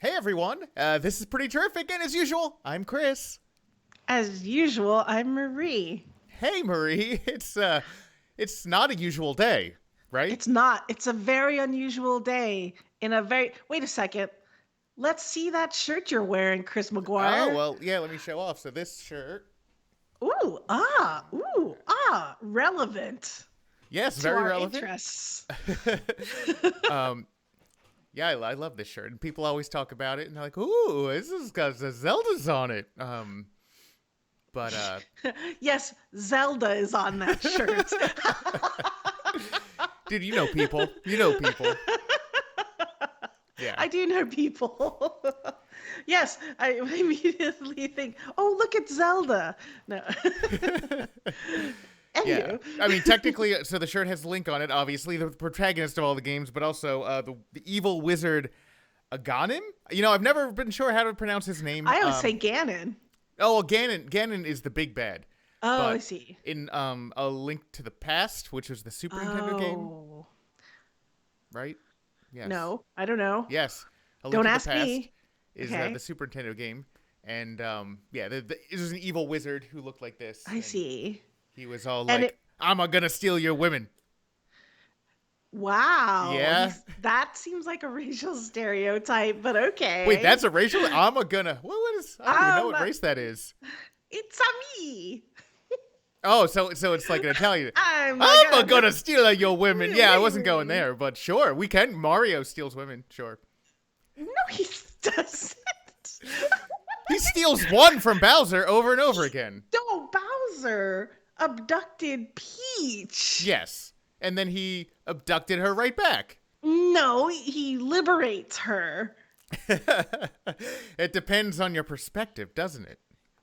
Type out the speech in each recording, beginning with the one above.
Hey everyone, this is pretty terrific, and as usual, I'm Chris. As usual, I'm Marie. Hey Marie, it's not a usual day, right? It's not. It's a very unusual day in a very. Wait a second. Let's see that shirt you're wearing, Chris Oh McGuire. well, yeah. Let me show off. So this shirt, Relevant yes, to very our relevant. interests. um, yeah, I love this shirt, and people always talk about it, and they're like, "Ooh, this has got the Zeldas on it." But Yes, Zelda is on that shirt. dude, you know people, you know people. Yeah. I do know people. Yes, I immediately think, oh, look at Zelda. No. Yeah, Anywho. I mean, technically, so the shirt has Link on it, obviously, the protagonist of all the games, but also the evil wizard Aghanim. I've never been sure how to pronounce his name. I always say Ganon. Oh, well, Ganon. Ganon is the big bad. Oh, I But see. in A Link to the Past, which was the Super Nintendo game, Oh, right? Yes. no, I don't know. Yes. A Link Don't to the ask Past me. is Okay, the Super Nintendo game. And, yeah, it was an evil wizard who looked like this. I And see. he was all And like, it, I'm gonna steal your women. wow, Yeah. that seems like a racial stereotype, but Wait, okay. that's a racial? What is? I don't even know Um, what race that is. it's a me. Oh, so it's like an Italian. I'm a I'm gonna gonna steal your women. Yeah, I wasn't going women. there, but sure, we can. Mario steals women. Sure, No, he doesn't. he steals one from Bowser over and over again. No, Bowser abducted Peach. Yes, and then he abducted her right back. No, he liberates her. It depends on your perspective, doesn't it?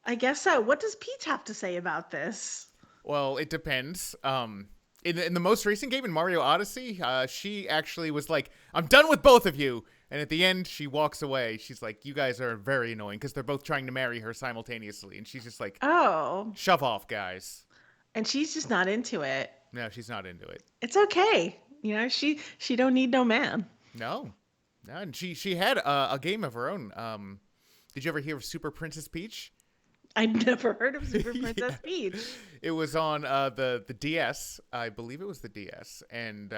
I guess so. What does Peach have to say about this? Well, it depends. In the most recent game in Mario Odyssey, she actually was like, "I'm done with both of you," and at the end, she walks away. She's like, "You guys are very annoying," because they're both trying to marry her simultaneously, and she's just like, Oh, "Shove off, guys." and she's just not into it. No, she's not into it. It's okay. She don't need no man. No, no, and she had a game of her own. Did you ever hear of Super Princess Peach? I've never heard of Super Yeah. Princess Peach. It was on the DS, I believe it was the DS, and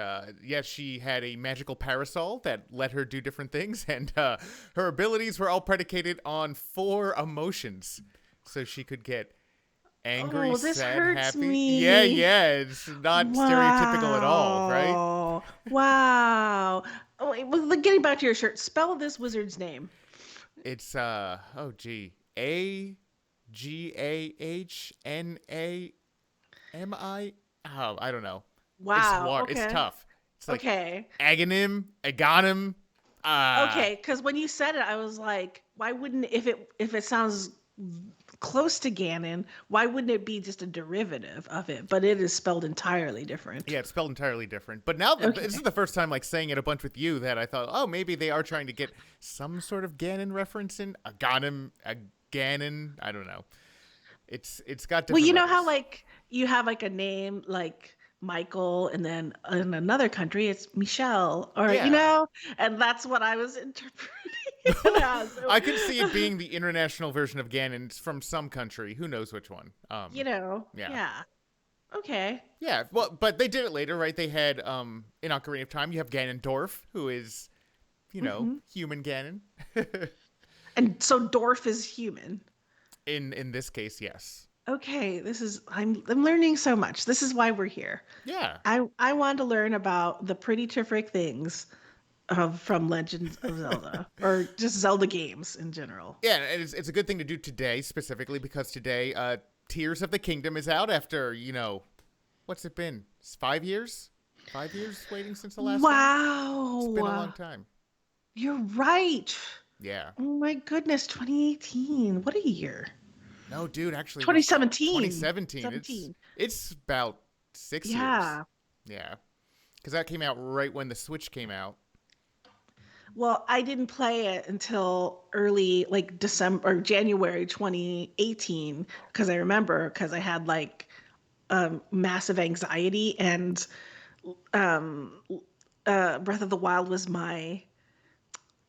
yeah, she had a magical parasol that let her do different things, and her abilities were all predicated on four emotions, so she could get angry, Oh, this sad, hurts happy. Yeah, me. yeah, it's not stereotypical at all, right? Wow. Wow. Oh, wait, well, getting back to your shirt, spell this wizard's name. It's oh gee, Aghanim. Oh, I don't know. It's Wow. hard. It's Okay. tough. It's like Okay. Aghanim. Okay. Because when you said it, I was like, why wouldn't if it sounds close to Ganon, why wouldn't it be just a derivative of it? But it is spelled entirely different. Yeah, it's spelled entirely different. But now this is Okay. the first time like saying it a bunch with you that I thought, oh, maybe they are trying to get some sort of Ganon reference in. A Ganon. I don't know. It's got Well, different you know how letters. like you have like a name like Michael, and then in another country it's Michelle, or Yeah. and that's what I was interpreting it as. So, I could see it being the international version of Ganon from some country. Who knows which one? Yeah. yeah. Okay. Yeah, well, but they did it later, right? They had in Ocarina of Time, you have Ganondorf, who is, Hmm. human Ganon. And so Dorf is human. In this case, yes. Okay, I'm learning so much. This is why we're here. Yeah. I want to learn about the pretty terrific things of from Legends of Zelda, or just Zelda games in general. Yeah, and it's a good thing to do today specifically because today Tears of the Kingdom is out after, what's it been? It's 5 years? 5 years waiting since the last one? It's been a long Wow. time. You're right. Yeah. Oh my goodness, 2018. What a year. No, dude, actually it was 2017. 2017. It's 17. it's about 6 years. Yeah. Yeah. Because that came out right when the Switch came out. Well, I didn't play it until early, like December or January 2018, because I remember because I had like massive anxiety, and um Breath of the Wild was my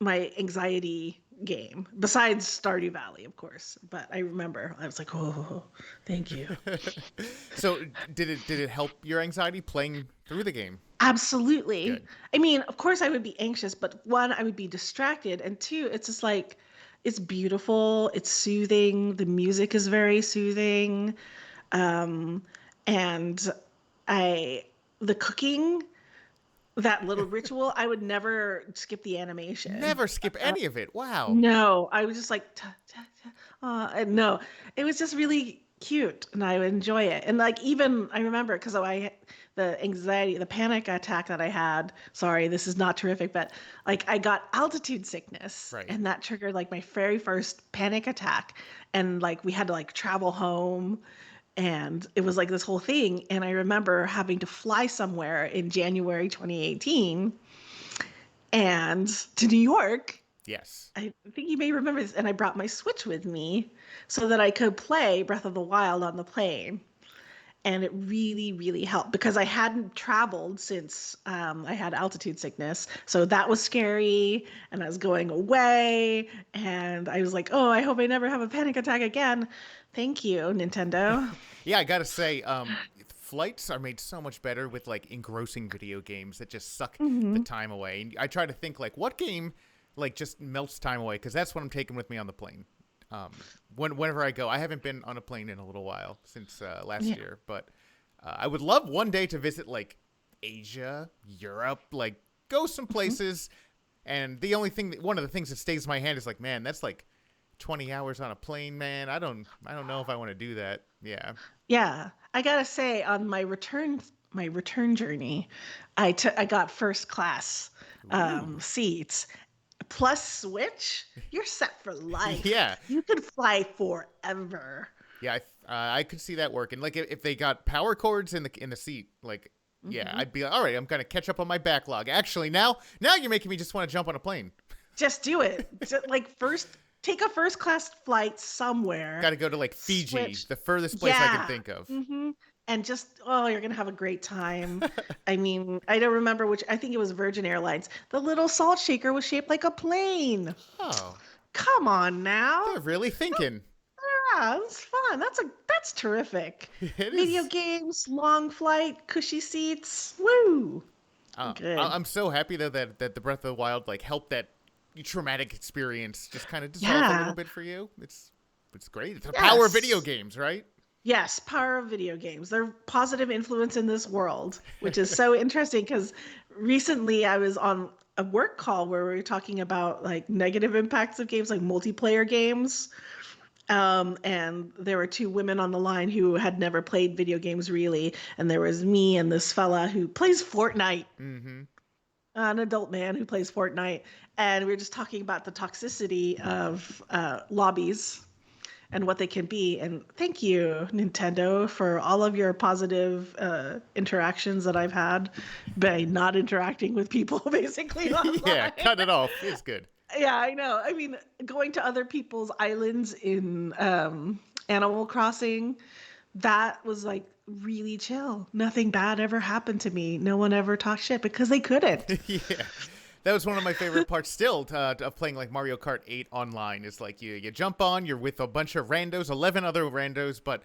anxiety game besides Stardew Valley, of course. But I remember I was like, oh, thank you. So did it help your anxiety playing through the game? Absolutely. Good. I mean, of course I would be anxious, but one, I would be distracted, and two, it's just like it's beautiful, it's soothing, the music is very soothing. Um, and I the cooking, that little ritual, I would never skip the animation. Never skip any of it. Wow. No, I was just like, ta, ta, ta. And no, it was just really cute, and I would enjoy it. And like even I remember because the anxiety, the panic attack that I had. Sorry, this is not terrific, but like I got altitude sickness, Right. and that triggered like my very first panic attack, and like we had to like travel home. And it was like this whole thing. And I remember having to fly somewhere in January 2018 and to New York. Yes. I think you may remember this, and I brought my Switch with me so that I could play Breath of the Wild on the plane. And it really, really helped because I hadn't traveled since I had altitude sickness. So that was scary. And I was going away. And I was like, oh, I hope I never have a panic attack again. Thank you, Nintendo. Yeah, I gotta say, flights are made so much better with like engrossing video games that just suck the Hmm. time away. And I try to think like, what game like just melts time away? Because that's what I'm taking with me on the plane. Whenever I go, I haven't been on a plane in a little while since last Yeah. year, but I would love one day to visit like Asia, Europe, like go some Mhm. places. And the only thing, one of the things that stays in my hand is like, man, that's like 20 hours on a plane, man. I don't know if I want to do that. Yeah. Yeah. I gotta say, on my return journey, I got first class Ooh. seats. Plus Switch, you're set for life. Yeah. You could fly forever. Yeah, I could see that working. Like if they got power cords in the seat, like yeah, Hmm. I'd be like, all right, I'm gonna catch up on my backlog. Actually, now you're making me just want to jump on a plane. Just do it. Like first, take a first class flight somewhere. Got to go to like Fiji, Switch. the furthest place I can Yeah. think of. Hmm. And just, oh, you're gonna have a great time. I mean, I don't remember which. I think it was Virgin Airlines. The little salt shaker was shaped like a plane. Oh, Come on now. they're really thinking. Yeah, it's fun. That's terrific. It Video is. games, long flight, cushy seats. Woo. Good. I'm so happy though that the Breath of the Wild like helped that traumatic experience just kind of dissolve a little Yeah. bit for you. It's great. It's the power of video Yes. games, right? Yes, power of video games. They're positive influence in this world, which is so interesting because recently I was on a work call where we were talking about like negative impacts of games, like multiplayer games. And there were two women on the line who had never played video games really. And there was me and this fella who plays Fortnite, Mm-hmm. an adult man who plays Fortnite. And we were just talking about the toxicity of lobbies and what they can be. And thank you, Nintendo, for all of your positive interactions that I've had by not interacting with people basically Yeah, online. cut it off. It's good. Yeah, I know. I mean, going to other people's islands in Animal Crossing, that was like really chill. Nothing bad ever happened to me. No one ever talked shit because they couldn't. Yeah. That was one of my favorite parts still of playing like Mario Kart 8 online is like you jump on, you're with a bunch of randos, 11 other randos, but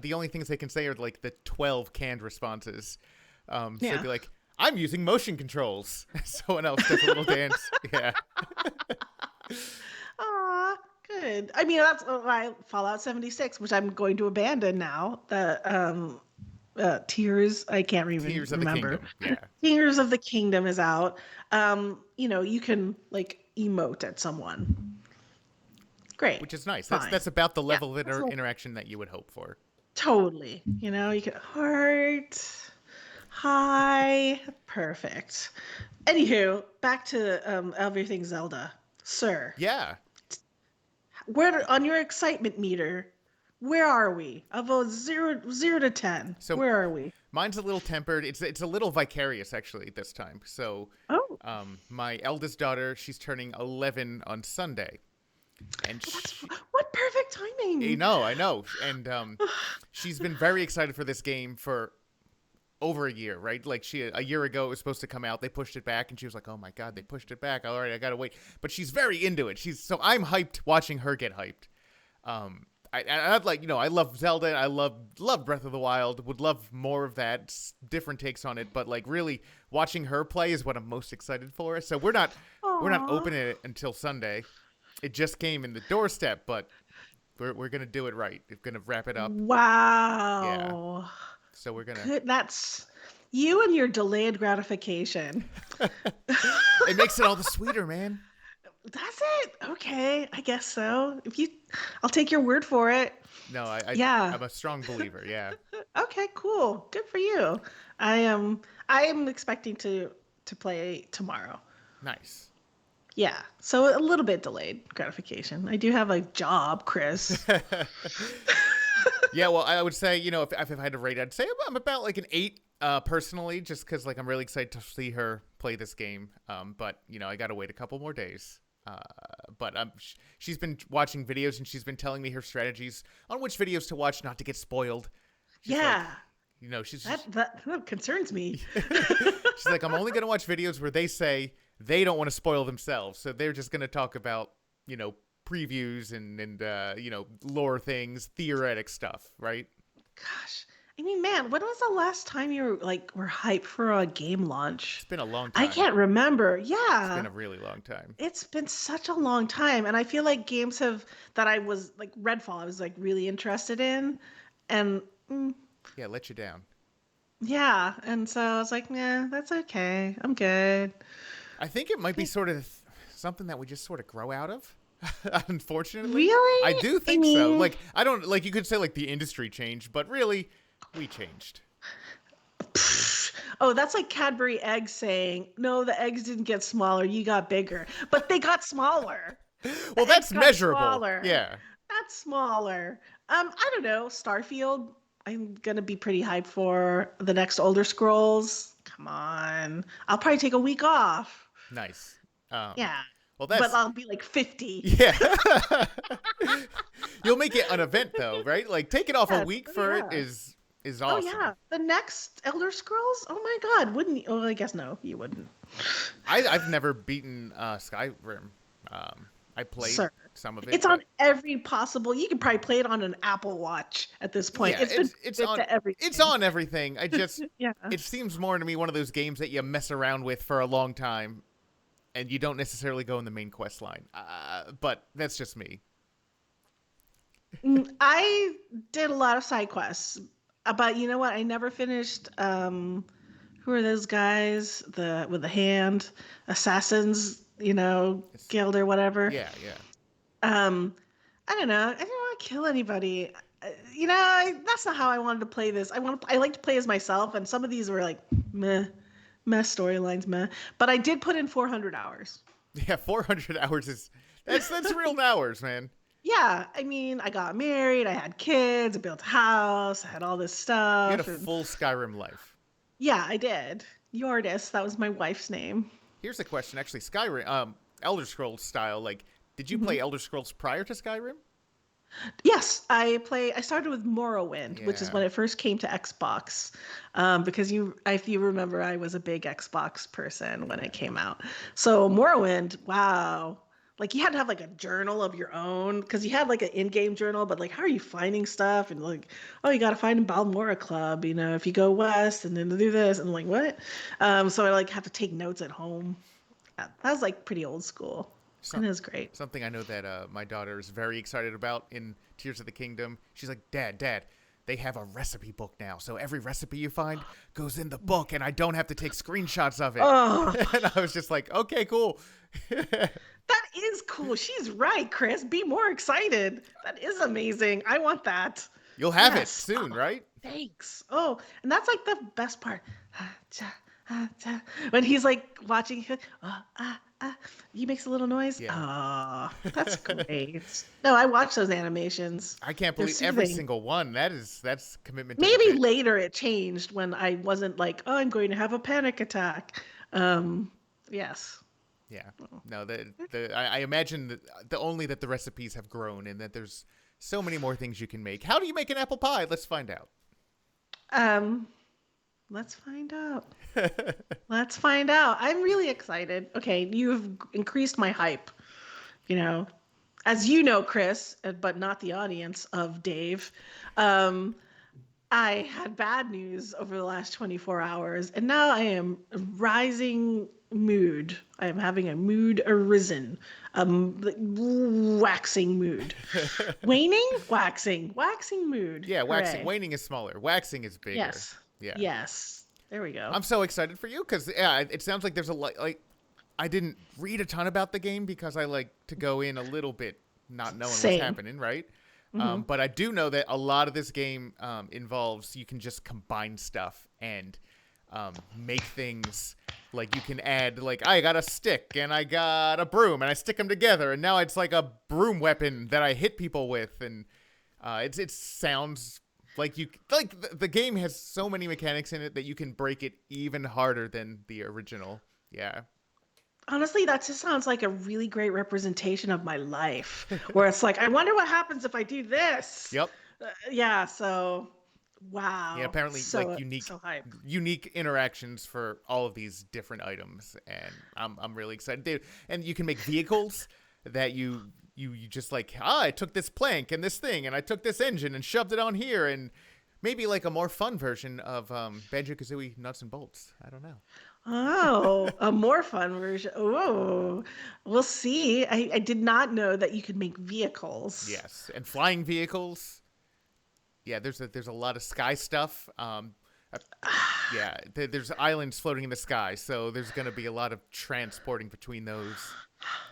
the only things they can say are like the 12 canned responses. So it'd Yeah. be like, I'm using motion controls. Someone else does a little dance. Yeah. Aw, good. I mean, that's why Fallout 76, which I'm going to abandon now. The Tears, I can't even Tears of the remember. Kingdom. Yeah. Tears of the Kingdom is out. You can like emote at someone. Great. Which is nice. That's Fine. that's about the Yeah. level of That's like, interaction that you would hope for. totally. You can heart. Hi. Perfect. Anywho, back to everything Zelda. Sir, Yeah. where on your excitement meter, where are we? Of a zero to 10, So where are we? mine's a little tempered. It's a little vicarious actually this time. So Oh, my eldest daughter, she's turning 11 on Sunday. And what perfect timing. I know, and she's been very excited for this game for over a year, right? Like a year ago it was supposed to come out. They pushed it back, and she was like, "Oh my god, they pushed it back. All right, I gotta wait." But she's very into it. So I'm hyped watching her get hyped. I'd like, I love Zelda. I love Breath of the Wild. Would love more of that, different takes on it. But like, really watching her play is what I'm most excited for. So we're not Aw. opening it until Sunday. It just came in the doorstep, but we're gonna do it right. We're gonna wrap it up. Yeah. Wow. So we're gonna. Good. That's you and your delayed gratification. It makes it all the sweeter, man. That's it. Okay, I guess so. I'll take your word for it. No, Yeah. I'm a strong believer. Yeah. Okay, cool. Good for you. I am expecting to play tomorrow. Nice. Yeah. So a little bit delayed gratification. I do have a job, Chris. Yeah, well, I would say, if I had to rate, I'd say I'm about like an 8, personally, just because like I'm really excited to see her play this game. But I gotta wait a couple more days. But she's been watching videos, and she's been telling me her strategies on which videos to watch not to get spoiled. She's Yeah. like, she's That concerns me. she's like, I'm only gonna watch videos where they say they don't want to spoil themselves, so they're just gonna talk about previews and lore things, theoretic stuff, right? Gosh. I mean, man, when was the last time you were hyped for a game launch? It's been a long I time. can't remember. It's been Yeah. a really long time. It's been such a long time. And I feel like games that I was like Redfall, I was like really interested in. And Yeah, let you down. yeah. And so I was like, yeah, that's okay. I'm good. I think it might be sort of something that we just sort of grow out of. Unfortunately, I Really? do I think so. mean, Like, I don't like, you could say like the industry changed, but really, we changed. oh, that's like Cadbury eggs saying, no, the eggs didn't get smaller, you got bigger. But they got smaller. Well, The eggs that's got measurable. smaller. Yeah. That's smaller. I don't know. Starfield, I'm gonna be pretty hyped for the next Elder Scrolls. Come on. I'll probably take a week off. Nice. Yeah. Well, But that's I'll be like 50. yeah. You'll make it an event though, right? Like taking off a Yeah, week oh, for it yeah. is Oh awesome. yeah. The next Elder Scrolls? Oh my God. Wouldn't you? Oh, I guess no, you wouldn't. I've never beaten Skyrim. I played Sir. some of it. It's but on every possible. You could probably play it on an Apple Watch at this point. yeah, It's been it's fit on to everything. it's on everything. I just Yeah. it seems more to me one of those games that you mess around with for a long time, and you don't necessarily go in the main quest line. But that's just me. I did a lot of side quests, but you know what? I never finished. Who are those guys? The with the hand assassins, It's, guild or whatever. yeah, yeah. I don't know. I didn't want to kill anybody. That's not how I wanted to play this. I like to play as myself, and some of these were like meh, meh storylines, meh. But I did put in 400 hours. Yeah, 400 hours that's real hours, man. Yeah, I mean, I got married, I had kids, I built a house, I had all this You had a stuff. And full Skyrim life. yeah, I did. Yordis, that was my wife's name. Here's a question, actually. Skyrim, Elder Scrolls style. Like, did you play Elder Scrolls prior to Skyrim? Yes, I started with Morrowind, which is Yeah. when it first came to Xbox. Because if you remember, I was a big Xbox person when it came out. So Morrowind, wow. Like you had to have like a journal of your own because you had like an in-game journal, but like how are you finding stuff? And like, oh, you got to find Balmora Club, if you go west and then to do this and like what? So I like have to take notes at home. That was like pretty old school. And Some, it was great. something I know that my daughter is very excited about in Tears of the Kingdom. She's like, Dad, they have a recipe book now. So every recipe you find goes in the book, and I don't have to take screenshots of it. Oh, And I was just like, okay, cool. that is cool. She's right, Chris. Be more excited. That is amazing. I want that. You'll have it Yes. soon, right? Thanks. Oh, and that's like the best part. When he's like watching, he makes a little noise. Yeah. Ah, that's great. No, I watch those animations. I can't They're believe every soothing. single one. That's commitment to the Maybe bit. later it changed when I wasn't like, oh, I'm going to have a panic attack. Yes. Yeah. No, I imagine that the recipes have grown and that there's so many more things you can make. How do you make an apple pie? Let's find out. Um, Let's find out. Let's find out. I'm really excited. Okay, you've increased my hype. You know, as you know, Chris, but not the audience of Dave. Um, I had bad news over the last 24 hours, and now I am rising mood. I am having a mood arisen, like, waxing mood. Waning? Waxing mood. Yeah, waxing, Hooray. waning is smaller. Waxing is bigger. Yes. Yeah. Yes. There we go. I'm so excited for you because yeah, it sounds like there's a lot. Like, I didn't read a ton about the game because I like to go in a little bit not knowing what's Same. happening, right? Hmm. But I do know that a lot of this game involves you can just combine stuff and make things. Like you can add like I got a stick and I got a broom and I stick them together and now it's like a broom weapon that I hit people with and it sounds like the game has so many mechanics in it that you can break it even harder than the original. Yeah. Honestly, that just sounds like a really great representation of my life, where it's like, I wonder what happens if I do this. Yep. Yeah, so Yeah, wow. apparently like So hype. unique interactions for all of these different items and I'm really excited. And you can make vehicles that you just like, I took this plank and this thing and I took this engine and shoved it on here and maybe like a more fun version of Banjo-Kazooie Nuts and Bolts. I don't know. Oh, a more fun version. Oh, we'll see. I did not know that you could make vehicles. Yes, and flying vehicles. Yeah, there's a lot of sky stuff. Uh, yeah, there's islands floating in the sky, so there's gonna be a lot of transporting between those.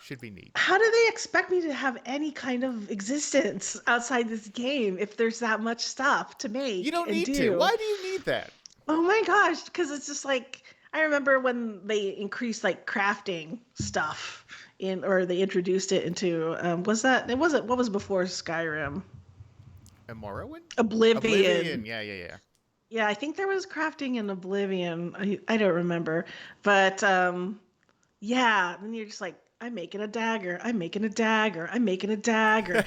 Should be neat. How do they expect me to have any kind of existence outside this game if there's that much stuff to You make don't and need to. do? Why do you need that? Oh my gosh, because it's just like I remember when they increased like crafting stuff in, or they introduced it into was that it wasn't what was before Skyrim? A Morrowind? Oblivion. Oblivion. Yeah. Yeah, I think there was crafting in Oblivion. I don't remember, but yeah, then you're just like, I'm making a dagger. I'm making a dagger. I'm making a dagger.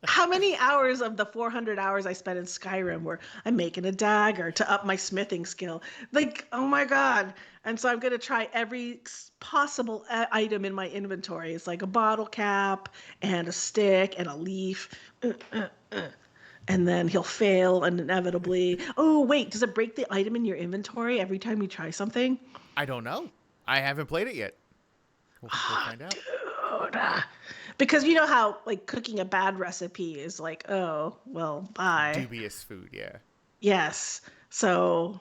How many hours of the 400 hours I spent in Skyrim were I'm making a dagger to up my smithing skill? Like, oh my God. And so I'm going to try every possible item in my inventory. It's like a bottle cap and a stick and a leaf. And then he'll fail and inevitably. Oh, wait, does it break the item in your inventory every time you try something? I don't know. I haven't played it yet. We'll find out. Dude. Because you know how like cooking a bad recipe is like, oh, well, bye. Dubious food, yeah. Yes. So,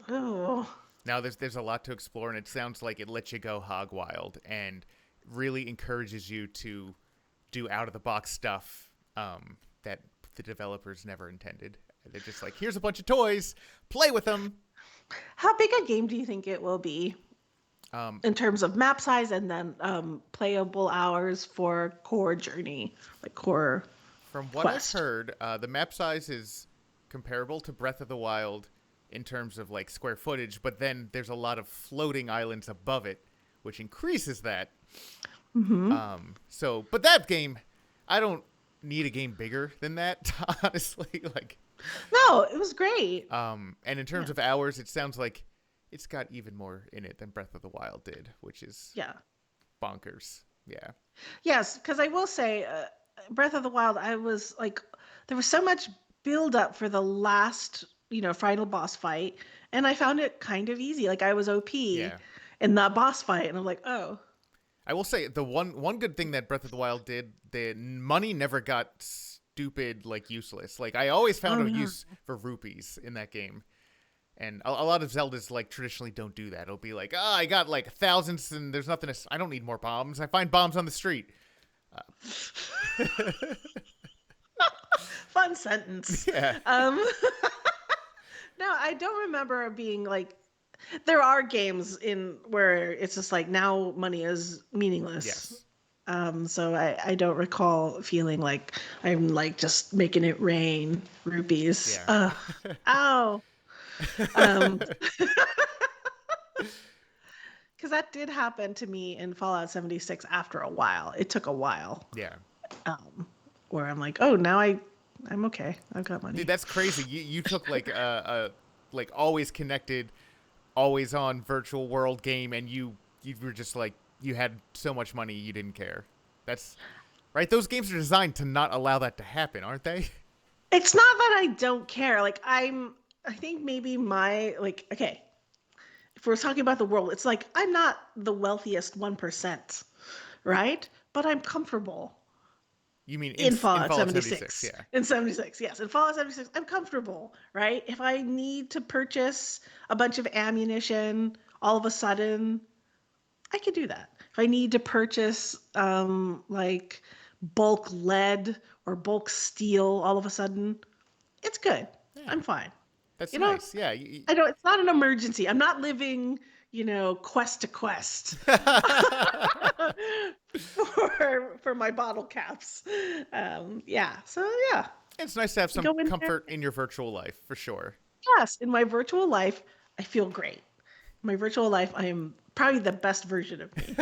oh. Now there's a lot to explore, and it sounds like it lets you go hog wild and really encourages you to do out of the box stuff that the developers never intended. They're just like, here's a bunch of toys, play with them. How big a game do you think it will be in terms of map size and then playable hours for core journey, like core From what quest? I've heard, the map size is comparable to Breath of the Wild in terms of like square footage, but then there's a lot of floating islands above it, which increases that. But that game, I don't need a game bigger than that, honestly. Like, No, it was great. and in terms of hours, it sounds like it's got even more in it than Breath of the Wild did, which is Yeah. bonkers. Yeah. Yes, because I will say, Breath of the Wild, I was like, there was so much build up for the last, final boss fight, and I found it kind of easy. Like I was OP Yeah. in that boss fight, and I'm like, oh, I will say the one good thing that Breath of the Wild did, the money never got stupid, like useless. Like I always found a yeah. use for rupees in that game. And a lot of Zeldas like traditionally don't do that. It'll be like, I got like thousands and there's nothing I don't need more bombs. I find bombs on the street. Fun sentence. Yeah. No, I don't remember being like. There are games in where it's just like now money is meaningless. Yes. So I don't recall feeling like I'm like just making it rain rupees. Yeah. Ow. Um, because that did happen to me in Fallout 76 after a while. It took a while. Yeah. Where I'm like, oh, now I'm okay. I've got money. Dude, that's crazy. You took like a like always connected, always on virtual world game, and you were just like you had so much money you didn't care. That's right. Those games are designed to not allow that to happen, aren't they? It's not that I don't care. Like I think maybe my like okay, if we're talking about the world, it's like I'm not the wealthiest 1%, right? But I'm comfortable You mean in in Fallout Fallout 76? 76. Yeah. In 76, yes. In Fallout 76, I'm comfortable, right? If I need to purchase a bunch of ammunition all of a sudden, I could do that. If I need to purchase like bulk lead or bulk steel all of a sudden, it's good. Yeah. I'm fine. That's You know, nice. Yeah. I don't, it's not an emergency. I'm not living, quest to quest for my bottle caps. Yeah. So yeah, It's nice to have some go in there. comfort in your virtual life for sure. Yes, in my virtual life, I feel great. In my virtual life, I am probably the best version of me.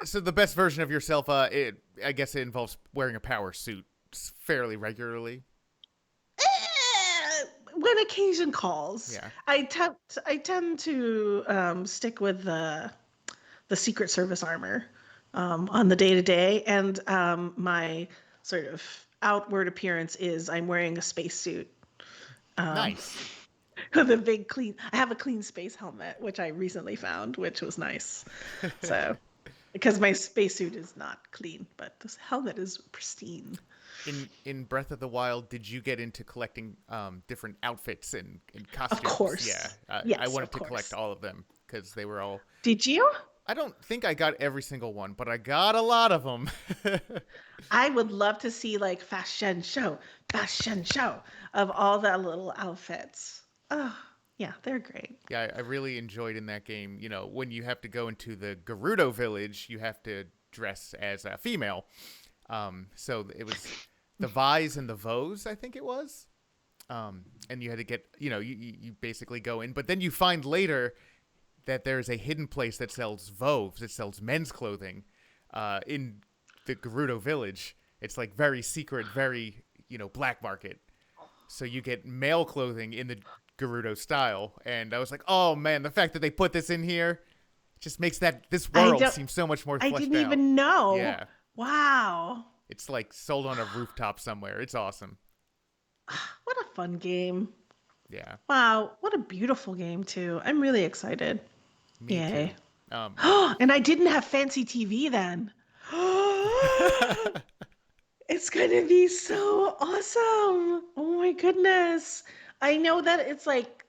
So the best version of yourself, I guess it involves wearing a power suit fairly regularly. When occasion calls, Yeah. I tend to stick with the Secret Service armor on the day to day, and my sort of outward appearance is I'm wearing a spacesuit Nice. with a big clean. I have a clean space helmet, which I recently found, which was nice. So, because my spacesuit is not clean, but this helmet is pristine. In Breath of the Wild, did you get into collecting different outfits and Of costumes? Yeah, course, I yes, wanted of to collect course. all of them because they were all. Did you? I don't think I got every single one, but I got a lot of them. I would love to see like fashion show of all the little outfits. Oh, yeah, they're great. Yeah, I really enjoyed in that game. When you have to go into the Gerudo village, you have to dress as a female. So it was the Vise and the Vos, I think it was. And you had to get, you basically go in, but then you find later that there's a hidden place that sells Voves, that sells men's clothing, in the Gerudo village. It's like very secret, very, black market. So you get male clothing in the Gerudo style. And I was like, oh man, the fact that they put this in here just makes this I world don't. seem so much more I fleshed didn't out. even know. Yeah. Wow, It's like sold on a rooftop somewhere. It's awesome. what a fun game. Yeah, Wow, what a beautiful game too. I'm really excited. me Yay. too. Um, And I didn't have fancy TV then. It's going to be so awesome. Oh my goodness. I know that it's like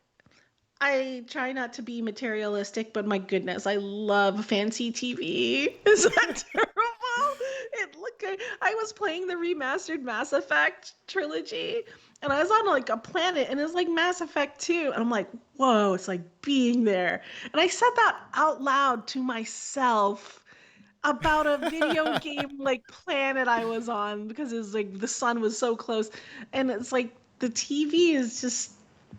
I try not to be materialistic, but my goodness, I love fancy TV. Is that terrible? It looked good. I was playing the remastered Mass Effect trilogy, and I was on like a planet, and it was like Mass Effect 2. And I'm like, whoa, it's like being there. And I said that out loud to myself about a video game like planet I was on because it was like the sun was so close. And it's like the TV is just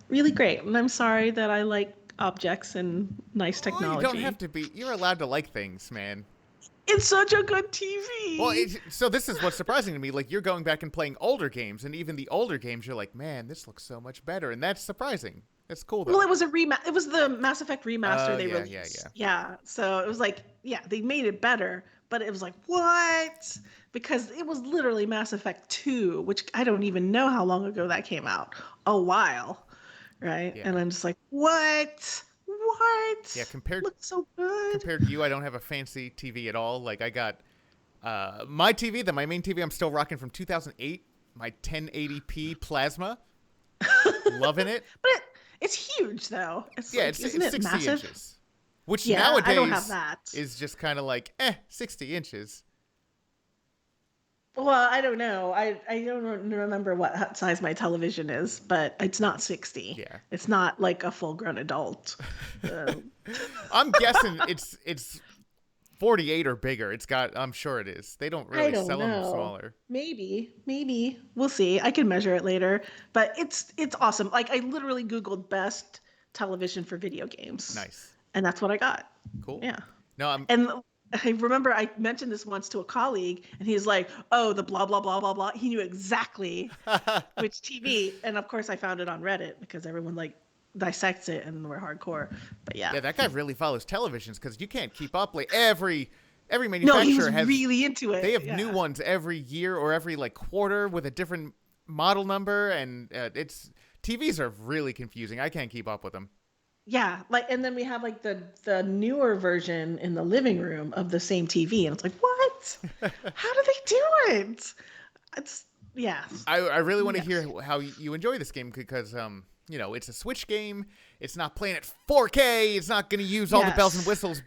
really great. And I'm sorry that I like objects and nice well, you don't have technology. to be. You're allowed to like things, man. It's such a good Well, TV. so this is what's surprising to me. Like you're going back and playing older games, and even the older games, you're like, man, this looks so much better, and that's surprising. That's cool Well, though. it was the Mass Effect remaster Oh they yeah, yeah, released. yeah. Yeah. So it was like, yeah, they made it better, but it was like, what? Because it was literally Mass Effect 2, which I don't even know how long ago that came out. A while, right? Yeah. And I'm just like, what? Yeah, What? compared Looks so good. compared to you, I don't have a fancy TV at all. Like I got my TV, my main TV, I'm still rocking from 2008. My 1080p plasma, loving it. But it's huge though. It's Yeah, like, isn't it's it 60 massive? inches, which Yeah, I don't have nowadays that. is just kind of like 60 inches. Well, I don't know. I don't remember what size my television is, but it's not 60. Yeah, It's not like a full-grown adult. Um, I'm guessing it's 48 or bigger. I'm sure it is. They don't I really don't sell them know. smaller. Maybe. We'll see. I can measure it later, but it's awesome. Like I literally Googled best television for video games, Nice, and that's what I got. cool. Yeah. No, I'm And I remember I mentioned this once to a colleague, and he's like, "Oh, the blah blah blah blah blah." He knew exactly which TV, and of course, I found it on Reddit because everyone like dissects it and we're hardcore. But yeah, Yeah, that guy really follows televisions because you can't keep up. Like every no, he was manufacturer has really into they it. have new Yeah, ones every year or every like quarter with a different model number, and it's TVs are really confusing. I can't keep up with them. yeah. Like, and then we have like the newer version in the living room of the same TV, and it's like, what? How do they do it? It's yeah, I really want to yeah, hear how you enjoy this game because it's a Switch game. It's not playing at 4K. It's not going to use all the bells and yes. whistles,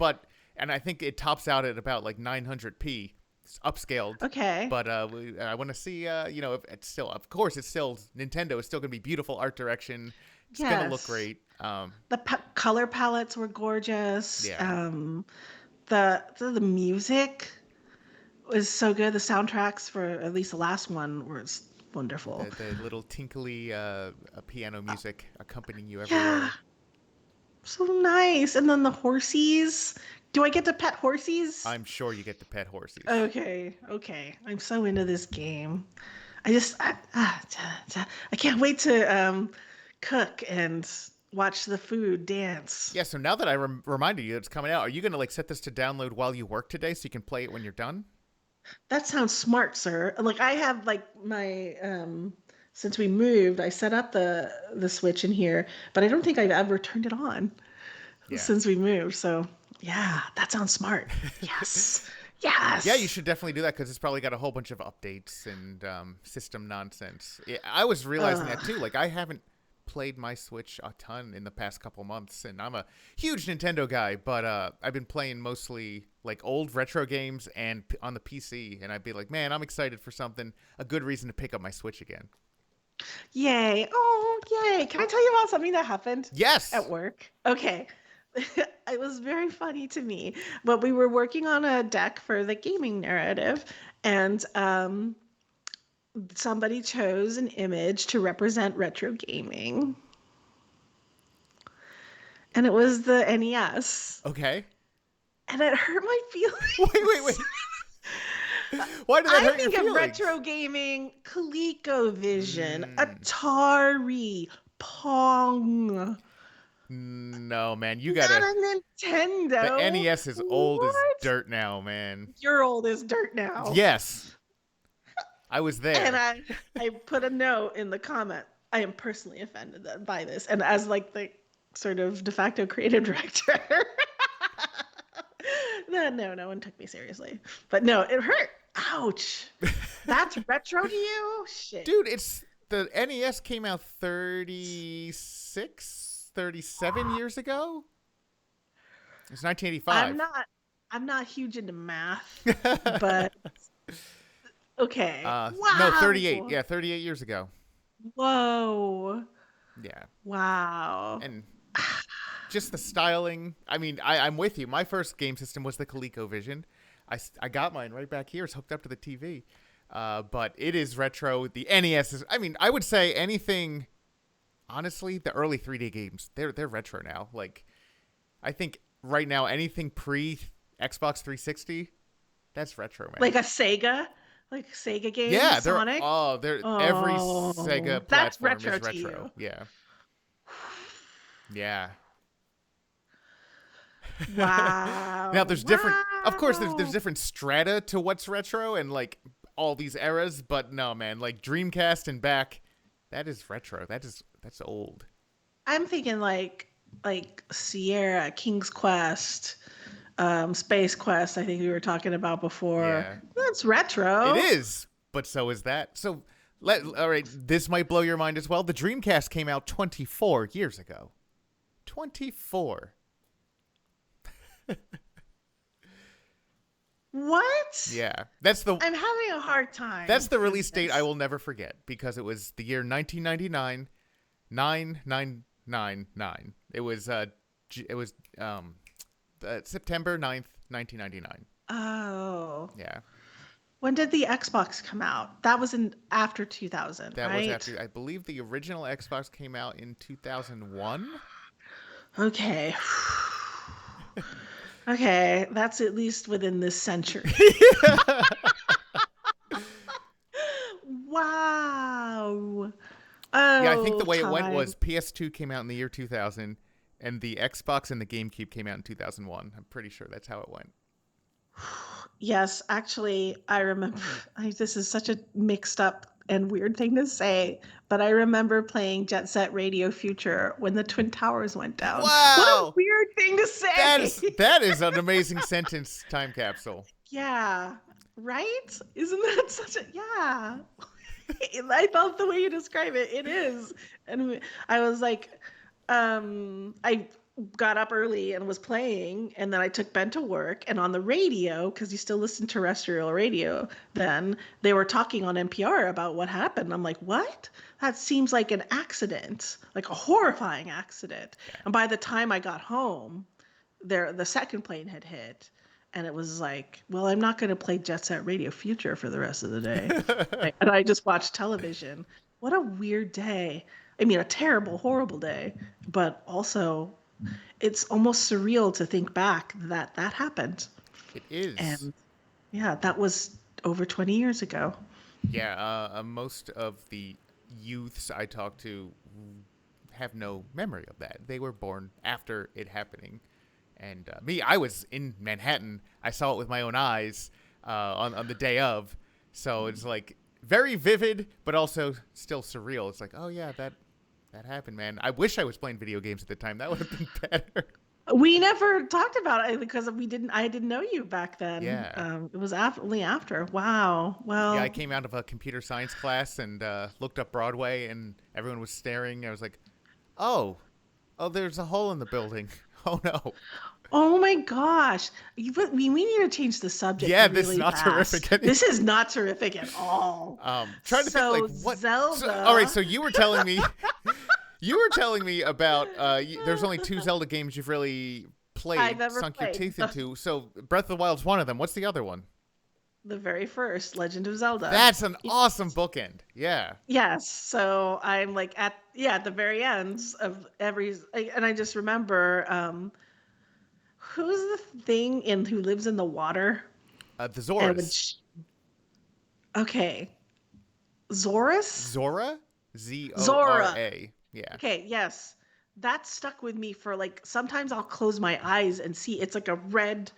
and I think it tops out at about like 900p. It's upscaled. Okay. But I want to see, if it's still, of course, it's still Nintendo. It's still going to be beautiful art direction. It's going to look Yes. great. The color palettes were gorgeous. Yeah, The music was so good. The soundtracks for at least the last one was wonderful. the little tinkly piano music accompanying you Yeah, everywhere. so nice. And then the horsies. Do I get to pet horsies? I'm sure you get the pet horses. Okay, okay. I'm so into this game. I just I can't wait to cook and watch the food dance. Yeah, so now that I reminded you it's coming out, are you going to like set this to download while you work today so you can play it when you're done? That sounds smart, sir. Like I have like my since we moved, I set up the switch in here, but I don't think I've ever turned it on Yeah. since we moved. So, yeah, that sounds smart. Yes. Yeah, you Yes. should definitely do that because it's probably got a whole bunch of updates and system nonsense. Yeah, I was realizing that too. Like, I haven't played my Switch a ton in the past couple months, and I'm a huge Nintendo guy, but I've been playing mostly like old retro games and on the PC, and I'd be like, man, I'm excited for something, a good reason to pick up my Switch again. Yay. Oh, yay. Can I tell you about something that happened at Yes. work? Okay. It was very funny to me. But we were working on a deck for the gaming narrative, and somebody chose an image to represent retro gaming, and it was the NES. Okay. And it hurt my Wait. feelings. Why did that I hurt your think of feelings? retro gaming, ColecoVision, Mm, Atari, Pong, no, man, you not gotta. a The Nintendo. NES is old as What? dirt now, man. You're old as dirt now. Yes, I was And there. I put a note in the comment. I am personally offended by this. And as like the sort of de facto creative director, no one took me seriously. But no, it hurt. Ouch. That's retro to you? Shit. Dude, it's the NES came out 36, 37 years ago. It's I'm 1985. not I'm not huge into math, but okay. No, 38. Wow. Yeah, 38 years ago. Whoa. Yeah. Wow. And just the styling. I mean, I'm with you. My first game system was the ColecoVision. I got mine right back here. It's hooked up to the TV. But it is retro. The NES is. I mean, I would say anything. Honestly, the early 3D games, they're retro now. Like, I think right now anything pre Xbox 360, that's retro, man. Like a Sega? Like Sega games, Yeah, Sonic? they're every Oh, Sega that's platform retro is to retro. you. Yeah, yeah. Now Wow. there's different. Of course, there's Wow. different strata to what's retro and like all these eras. But no, man, like Dreamcast and back, that is retro. That's old. I'm thinking like Sierra, King's Quest, Space Quest, I think we were talking about before. Yeah, That's it retro. is. But so is that. So all right, this might blow your mind as well. The Dreamcast came out 24 years ago. 24. What? Yeah, I'm having a hard that's time the with release date I this. will never forget because it was the year 1999, 9999. It was September 9th, 1999. Oh. Yeah, When did the Xbox come out? That was in after 2000, that was right? after I believe the original Xbox came out in 2001. Okay. Okay, that's at least within this century. Wow. Yeah, I think the Oh, way it went was time. PS2 came out in the year 2000, and the Xbox and the GameCube came out in 2001. I'm pretty sure that's how it went. Yes, actually, I remember. This is such a mixed up and weird thing to say, but I remember playing Jet Set Radio Future when the Twin Towers went down. What a Wow, weird thing to that say. is that is an amazing sentence time capsule. Yeah, right? Isn't that such a, yeah. I love the way you describe it. It is. And I was like, I got up early and was playing, and then I took Ben to work. And on the radio, because you still listen to terrestrial radio, then they were talking on NPR about what happened. I'm like, what? That seems like an accident, like a horrifying accident. Yeah. And by the time I got home, the second plane had hit, and it was like, well, I'm not going to play Jet Set Radio Future for the rest of the day. And I just watched television. What a weird day. I mean, a terrible, horrible day, but also it's almost surreal to think back that that happened. It is. And yeah, that was over 20 years ago. Yeah, most of the youths I talk to have no memory of that. They were born after it happening. And me, I was in Manhattan. I saw it with my own eyes on the day of. So it's like very vivid, but also still surreal. It's like, oh yeah, that happened, man. I wish I was playing video games at the time. That would have been better. We never talked about it because I didn't know you back then. Yeah. It was only after. Wow. Yeah, I Well, came out of a computer science class and looked up Broadway, and everyone was staring. I was like, oh, oh, there's a hole in the building. Oh no. oh my gosh. We need to change the subject Yeah, this is really not fast. terrific anymore. This is not terrific at all. Trying to think like So what. All right, Zelda, so you were telling me, you were telling me about there's only two Zelda games you've really I've played, ever sunk your played teeth into. So Breath of the Wild's one of them. What's the other one? the very first Legend of Zelda. That's an awesome bookend. Yeah. Yes. So I'm like at the very ends of every, and I just remember who's the thing in who lives in the water The and Zoras. okay, Zorus? Zora? Zora. Zora. Yeah. Okay, yes. That stuck with me for like sometimes I'll close my eyes and see it's like a red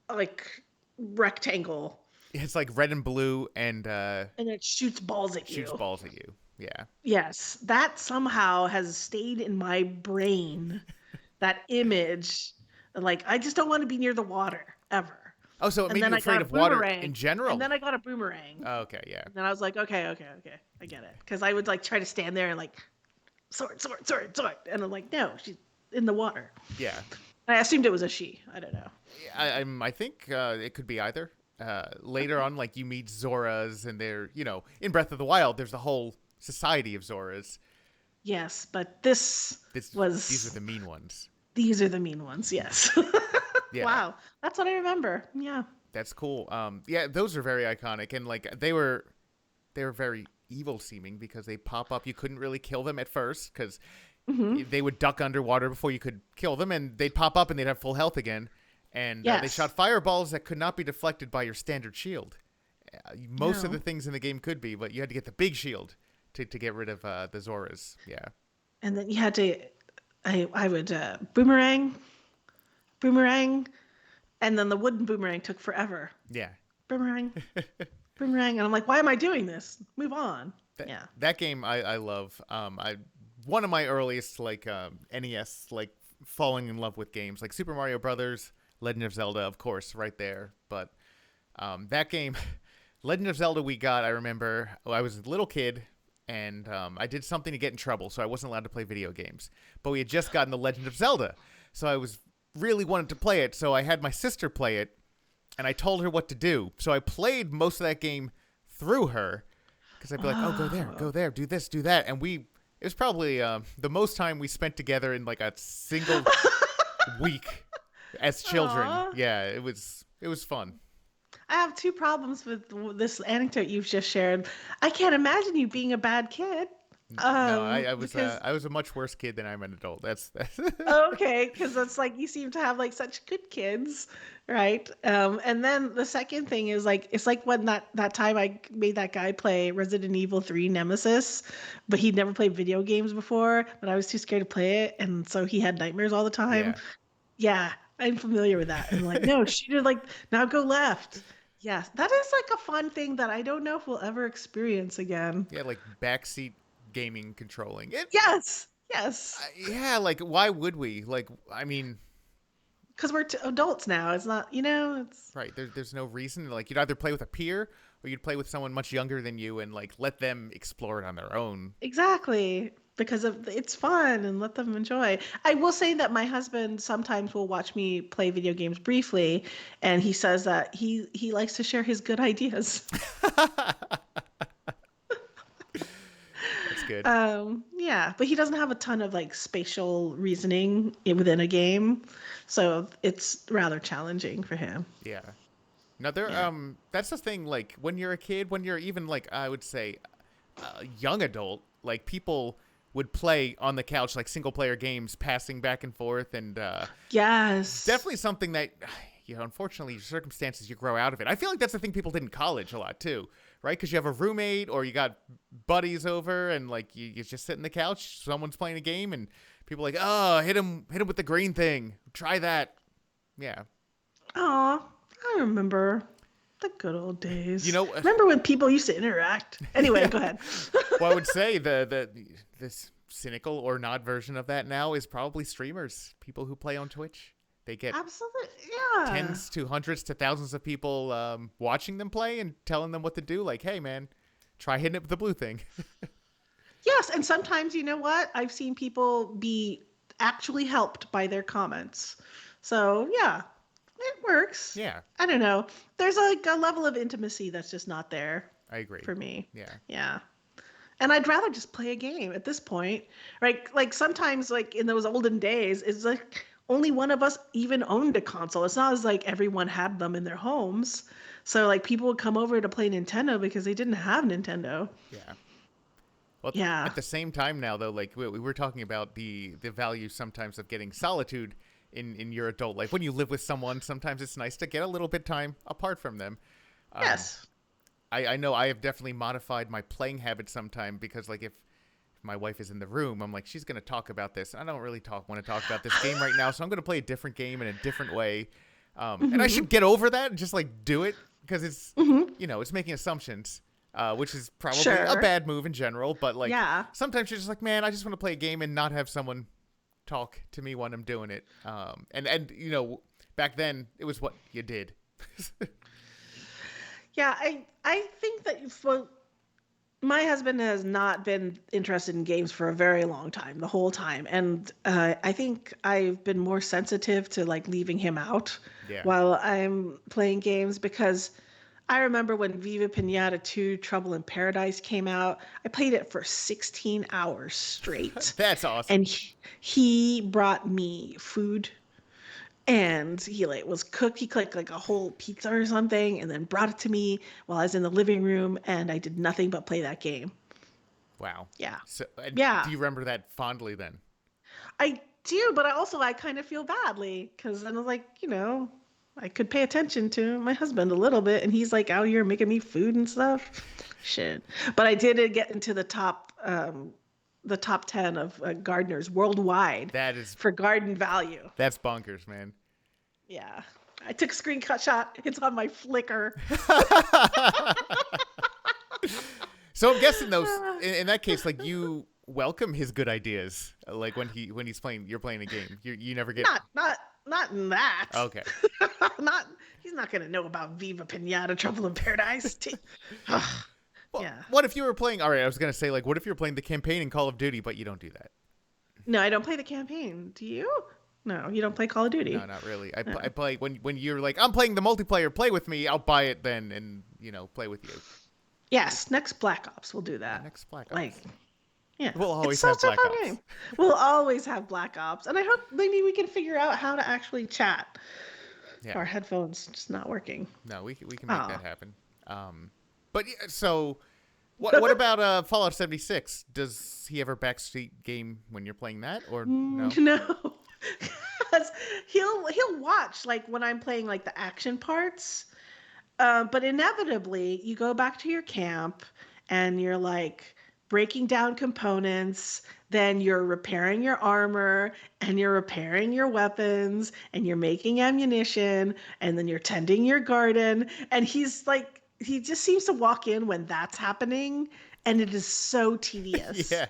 like rectangle It's like red and blue and and it shoots balls at shoots you. balls at you. Yeah. Yes, that somehow has stayed in my brain. That image, like I just don't want to be near the water ever. Oh, so it And made then you I got afraid a of water boomerang. in general? And then I got a boomerang. Oh, okay, yeah. And then I was like, okay, I get it. Because I would like try to stand there and like sword, sword, sword, sword, and I'm like, no, she's in the water. Yeah. I assumed it was a she. I don't know. I think it could be either. Later on, like you meet Zoras, and they're in Breath of the Wild. There's a whole society of Zoras. Yes, but this was These are the mean ones. these are the mean ones. Yes. Yeah, Wow, that's what I remember. Yeah. that's cool. Yeah, those are very iconic, and like they were very evil seeming because they pop up. You couldn't really kill them at first because they would duck underwater before you could kill them, and they'd pop up and they'd have full health again. And they Yes. shot fireballs that could not be deflected by your standard shield. Most of No. the things in the game could be, but you had to get the big shield to get rid of the Zoras. Yeah. And then you had to, I would boomerang, boomerang, and then the wooden boomerang took forever. Yeah. Boomerang, boomerang, and I'm like, why am I doing this? Move on. Yeah. That game I love. One of my earliest like NES like falling in love with games like Super Mario Brothers, Legend of Zelda, of course, right there. But that game, Legend of Zelda, I remember I was a little kid and I did something to get in trouble, so I wasn't allowed to play video games. But we had just gotten the Legend of Zelda, so I was really wanted to play it. So I had my sister play it, and I told her what to do. So I played most of that game through her because I'd be like, "Oh, go there, do this, do that," and it was probably the most time we spent together in like a single week as children. Aw. Yeah, it was fun. I have two problems with this anecdote you've just shared. I can't imagine you being a bad kid. No, Because I was a much worse kid than I'm an adult. That's okay, because it's like you seem to have like such good kids, right? And then the second thing is like it's like when that time I made that guy play Resident Evil 3 Nemesis, but he'd never played video games before, but I was too scared to play it, and so he had nightmares all the time. yeah. Yeah, I'm familiar with that. And like, no, she did like now go left. Yes, that is like a fun thing that I don't know if we'll ever experience again. Yeah, like backseat gaming controlling. Yes, yes, Yeah, like why would we? Like I mean, because we're adults now. It's not, it's right, there's no reason. Like you'd either play with a peer or you'd play with someone much younger than you and like let them explore it on their own. exactly because of it's fun and let them enjoy. I will say that my husband sometimes will watch me play video games briefly, and he says that he likes to share his good ideas. That's good. Yeah, but he doesn't have a ton of like spatial reasoning within a game, so it's rather challenging for him. Yeah. Now there Yeah. that's the thing like when you're a kid, when you're even like I would say a young adult, like people would play on the couch like single player games passing back and forth and Yes. definitely something that unfortunately your circumstances you grow out of it. I feel like that's the thing people did in college a lot too, right? Because you have a roommate or you got buddies over and like you just sit in the couch, someone's playing a game and people are like, oh, hit him with the green thing, try that. Yeah. Aw, I remember the good old you days. know Remember when people used to interact? Anyway, yeah. go ahead. Well, I would say the this cynical or not version of that now is probably streamers, people who play on Twitch. They get Absolutely. Yeah. tens to hundreds to thousands of people watching them play and telling them what to do. Like, hey, man, try hitting it with the blue thing. Yes, and sometimes you know what? I've seen people be actually helped by their comments. So, yeah, it works. Yeah, I don't know. There's like a level of intimacy that's just not there I agree. for me. Yeah, Yeah. And I'd rather just play a game at this point. Right? Like sometimes like in those olden days, it's like only one of us even owned a console. It's not as like everyone had them in their homes. So like people would come over to play Nintendo because they didn't have Nintendo. yeah. Well, Yeah. at the same time now, though, like we were talking about the value sometimes of getting solitude in your adult life. When you live with someone, sometimes it's nice to get a little bit time apart from them. Um, Yes. I know I have definitely modified my playing habits sometime because like if my wife is in the room, I'm like she's gonna talk about this. I don't really want to talk about this game right now, so I'm gonna play a different game in a different way. And I should get over that and just like do it because it's it's making assumptions, which is probably a Sure. bad move in general. But like Yeah. sometimes you're just like, man, I just want to play a game and not have someone talk to me when I'm doing it. And back then it was what you did. Yeah, I think that for my husband has not been interested in games for a very long time, the whole time, and I think I've been more sensitive to like leaving him out Yeah. while I'm playing games because I remember when Viva Pinata 2 Trouble in Paradise came out, I played it for 16 hours straight, That's awesome. and he brought me food and he like was cooked. He cooked like a whole pizza or something, and then brought it to me while I was in the living room, and I did nothing but play that game. Wow. Yeah, So, yeah, do you remember that fondly then? I do. But I kind of feel badly because then I was like, I could pay attention to my husband a little bit, and he's like out here making me food and stuff. Shit. But I did get into the top 10 of gardeners worldwide That is for garden value. that's bonkers, man. Yeah. I took a screenshot. It's on my Flickr. So I'm guessing those in that case, like you welcome his good ideas, like when he's playing, you're playing a game. You never get Not in that. okay. Not he's not gonna know about Viva Pinata Trouble in Paradise. Well, Yeah. what if you were playing? All right, I was gonna say like, what if you're playing the campaign in Call of Duty, but you don't do that? No, I don't play the campaign. Do you? No, you don't play Call of Duty. No, not really. No. I play when you're like, I'm playing the multiplayer. Play with me. I'll buy it then, and play with you. Yes, next Black Ops we'll do Yeah, that. next Black Ops. Like, yeah. We'll always It's have such a Black fun Ops. game. We'll always have Black Ops. And I hope maybe we can figure out how to actually chat. Yeah. Our headphones just not working. No, we can make Oh. that happen. But yeah, so What about Fallout 76? Does he ever backseat game when you're playing that, or no? No. 'Cause he'll watch like when I'm playing like the action parts. But inevitably, you go back to your camp and you're like breaking down components, then you're repairing your armor and you're repairing your weapons and you're making ammunition and then you're tending your garden. And he's like, he just seems to walk in when that's happening. And it is so tedious Yeah.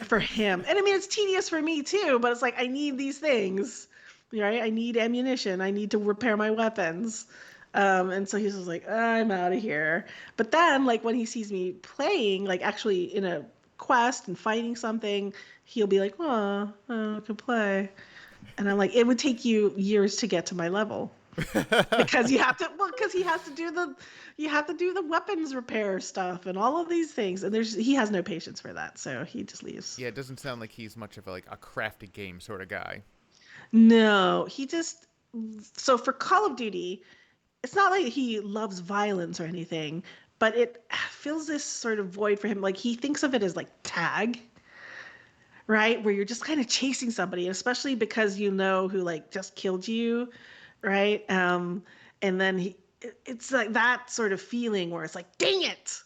for him. And I mean, it's tedious for me too, but it's like, I need these things, right? I need ammunition. I need to repair my weapons. And so he's just like, I'm out of here. But then, like, when he sees me playing, like, actually in a quest and fighting something, he'll be like, I can play. And I'm like, it would take you years to get to my level. Because you have to, well, because he has to do you have to do the weapons repair stuff and all of these things. And he has no patience for that. So he just leaves. Yeah, it doesn't sound like he's much of like a crafted game sort of guy. No, so for Call of Duty, it's not like he loves violence or anything, but it fills this sort of void for him. Like he thinks of it as like tag, right? Where you're just kind of chasing somebody, especially because you know who like just killed you, right? And then it's like that sort of feeling where it's like, dang it,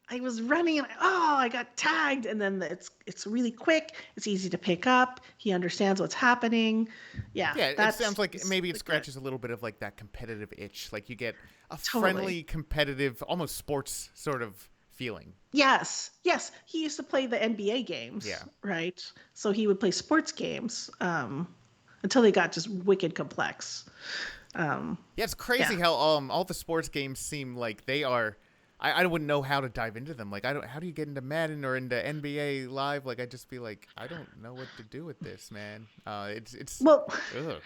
I was running and I got tagged. And then it's really quick. It's easy to pick up. He understands what's happening. Yeah, Yeah, it sounds like maybe it good. scratches a little bit of like that competitive itch. Like you get a Totally. friendly, competitive, almost sports sort of feeling. Yes, yes. He used to play the NBA games, Yeah. right? So he would play sports games until they got just wicked complex. Yeah, it's crazy Yeah. how all the sports games seem like they are. I wouldn't know how to dive into them. Like I don't. How do you get into Madden or into NBA Live? Like I just be like, I don't know what to do with this, man. It's. Well, Ugh.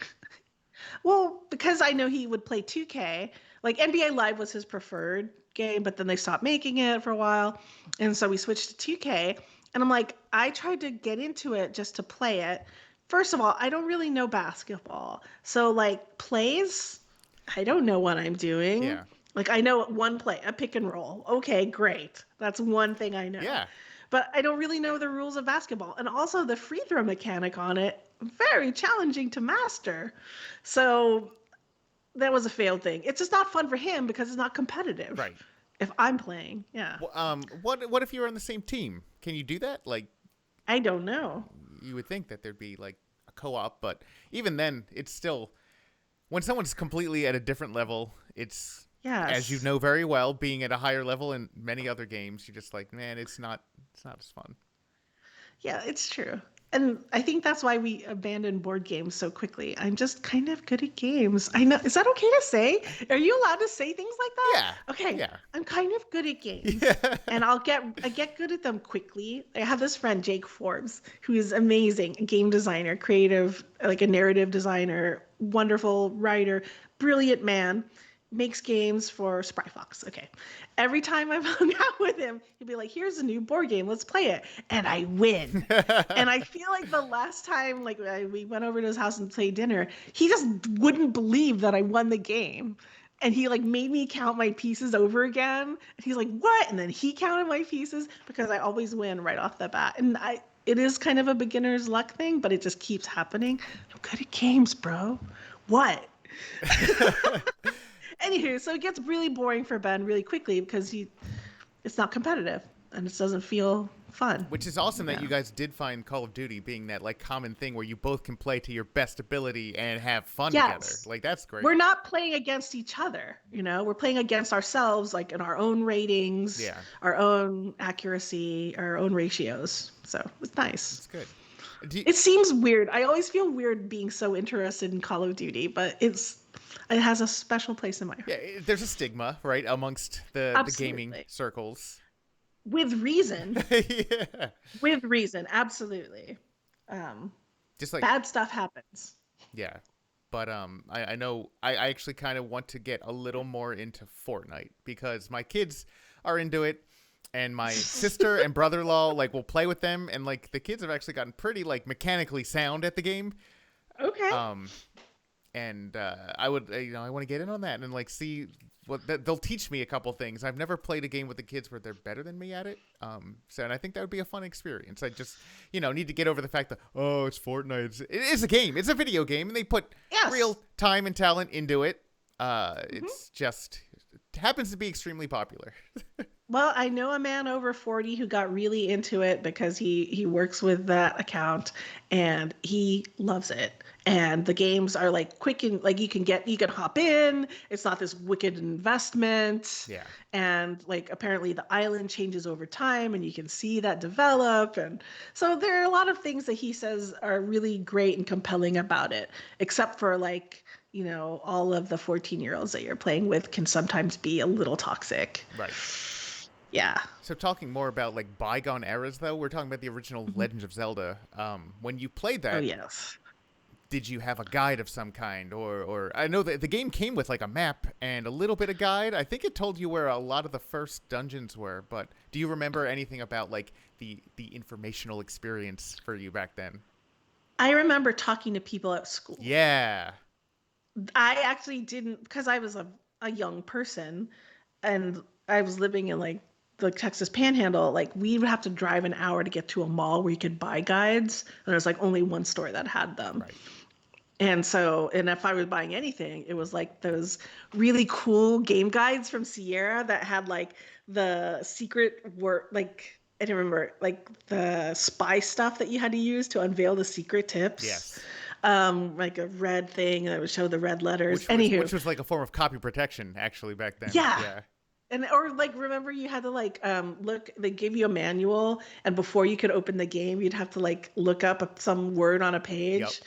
well, because I know he would play 2K. Like NBA Live was his preferred game, but then they stopped making it for a while, and so we switched to 2K. And I'm like, I tried to get into it just to play it. First of all, I don't really know basketball, so like plays, I don't know what I'm doing. Yeah. Like I know one play, a pick and roll. Okay, great. That's one thing I know. Yeah. But I don't really know the rules of basketball. And also the free throw mechanic on it, very challenging to master. So that was a failed thing. It's just not fun for him because it's not competitive. Right. If I'm playing, yeah. What if you were on the same team? Can you do that? Like I don't know. you would think that there'd be like a co-op, but even then, it's still when someone's completely at a different level. It's as you Yes. know very well, being at a higher level in many other games, you're just like, man, it's not as fun. Yeah, it's true. And I think that's why we abandon board games so quickly. I'm just kind of good at games. I know. Is that okay to say? Are you allowed to say things like that? Yeah. Okay. Yeah. I'm kind of good at games. Yeah. And I get good at them quickly. I have this friend, Jake Forbes, who is amazing, a game designer, creative, like a narrative designer, wonderful writer, brilliant man, makes games for Spry Fox. Okay. Every time I've hung out with him, he'll be like, here's a new board game. Let's play it. And I win. And I feel like the last time, like we went over to his house and played dinner, he just wouldn't believe that I won the game. And he like made me count my pieces over again. And he's like, what? And then he counted my pieces because I always win right off the bat. And it is kind of a beginner's luck thing, but it just keeps happening. I'm good at games, bro. What? Anywho, so it gets really boring for Ben really quickly because it's not competitive and it doesn't feel fun. Which is awesome that Yeah. you guys did find Call of Duty being that like common thing where you both can play to your best ability and have fun together. Yes. Like that's great. We're not playing against each other, we're playing against ourselves, like in our own ratings, Yeah. our own accuracy, our own ratios. So it's nice. It's good. It seems weird. I always feel weird being so interested in Call of Duty, but it has a special place in my heart. Yeah, there's a stigma, right, amongst the gaming Absolutely. circles. With reason. Yeah. With reason, absolutely. Just like Bad stuff happens. yeah. But I know I actually kind of want to get a little more into Fortnite because my kids are into it and my sister and brother-in-law like will play with them and like the kids have actually gotten pretty like mechanically sound at the game. Okay. And I would I want to get in on that and like see they'll teach me a couple things. I've never played a game with the kids where they're better than me at it. So and I think that would be a fun experience. I just need to get over the fact that it's Fortnite. It is a game. It's a video game, and they put Yes. real time and talent into it. Hmm. It's just it happens to be extremely popular. Well, I know a man over 40 who got really into it because he works with that account and he loves it. And the games are like quick and like you can hop in. It's not this wicked investment. Yeah. And like apparently the island changes over time and you can see that develop. And so there are a lot of things that he says are really great and compelling about it, except for like, all of the 14-year-olds that you're playing with can sometimes be a little toxic. Right. Yeah. So talking more about like bygone eras, though, we're talking about the original Mhm. Legends of Zelda. When you played Oh, that, yes. did you have a guide of some kind, or I know that the game came with like a map and a little bit of guide. I think it told you where a lot of the first dungeons were, but do you remember anything about like the informational experience for you back then? I remember talking to people at school. Yeah. I actually didn't, because I was a young person and I was living in like the Texas Panhandle. Like we would have to drive an hour to get to a mall where you could buy guides. And there's like only one store that had them. Right. And so, and if I was buying anything, it was like those really cool game guides from Sierra that had like the secret word, like I don't remember, like the spy stuff that you had to use to unveil the secret tips. Yes. Like a red thing that would show the red letters. Which Anywho, was like a form of copy protection actually back then. yeah. Yeah. And or like remember you had to like look, they gave you a manual and before you could open the game you'd have to like look up some word on a Yep. page.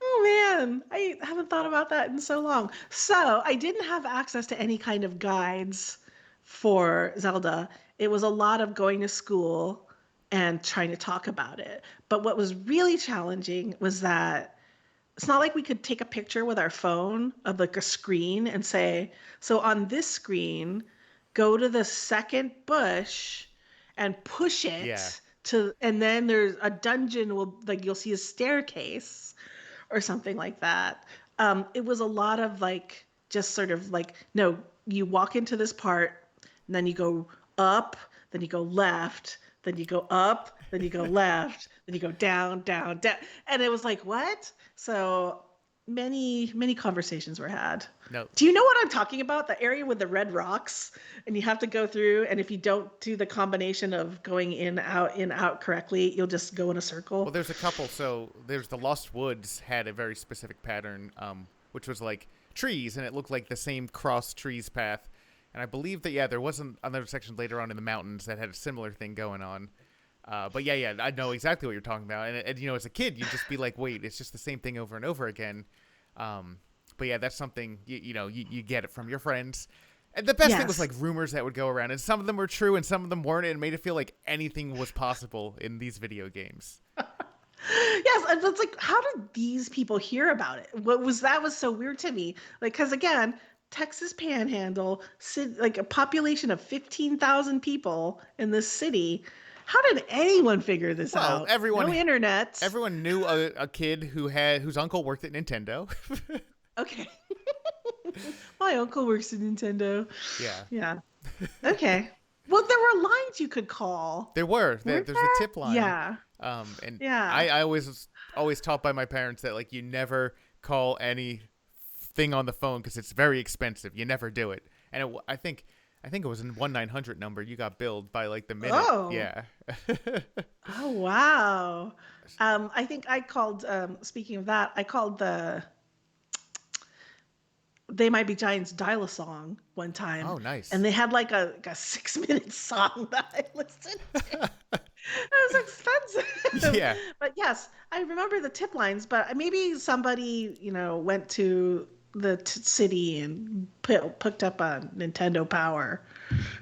Oh man, I haven't thought about that in so long. So I didn't have access to any kind of guides for Zelda. It was a lot of going to school and trying to talk about it. But what was really challenging was that it's not like we could take a picture with our phone of like a screen and say, so on this screen, go to the second bush and push Yeah. it to, and then there's a dungeon will like you'll see a staircase or something like that. It was a lot of like just sort of like, no, you walk into this part, and then you go up, then you go left, then you go up, then you go left, then you go down, down, down. And it was like, what? So many conversations were had. No. Do you know what I'm talking about? The area with the red rocks, and you have to go through, and if you don't do the combination of going in, out correctly, you'll just go in a Well, circle. there's a couple. So there's the Lost Woods had a very specific pattern, which was like trees, and it looked like the same cross trees path. And I believe that there wasn't another section later on in the mountains that had a similar thing going on. But yeah, I know exactly what you're talking about. And as a kid, you'd just be like, wait, it's just the same thing over and over again. But yeah, that's something you get it from your friends. And the best thing was Yes. like rumors that would go around, and some of them were true, and some of them weren't. And it made it feel like anything was possible in these video games. Yes, and it's like, how did these people hear about it? What was that was so weird to me. Like, because again, Texas Panhandle, like a population of 15,000 people in this city. How did anyone figure this Well, out? No everyone internet. everyone knew a kid whose uncle worked at Nintendo. Okay. My uncle works at Nintendo. Yeah, Yeah. Okay. Well, there were lines you could call, there were. weren't There's a there? tip line. Yeah. And Yeah. I always taught by my parents that like you never call anything on the phone because it's very expensive. You never do it. And I think it was a 1-900 number. You got billed by like the minute. Oh. Yeah. Oh wow. I think I called speaking of that, I called the They Might Be Giants dial-a-song one time. Oh, nice. And they had like a 6-minute song that I listened to. It was expensive. Yeah. But yes, I remember the tip lines, but maybe somebody, went to the city and picked up a Nintendo Power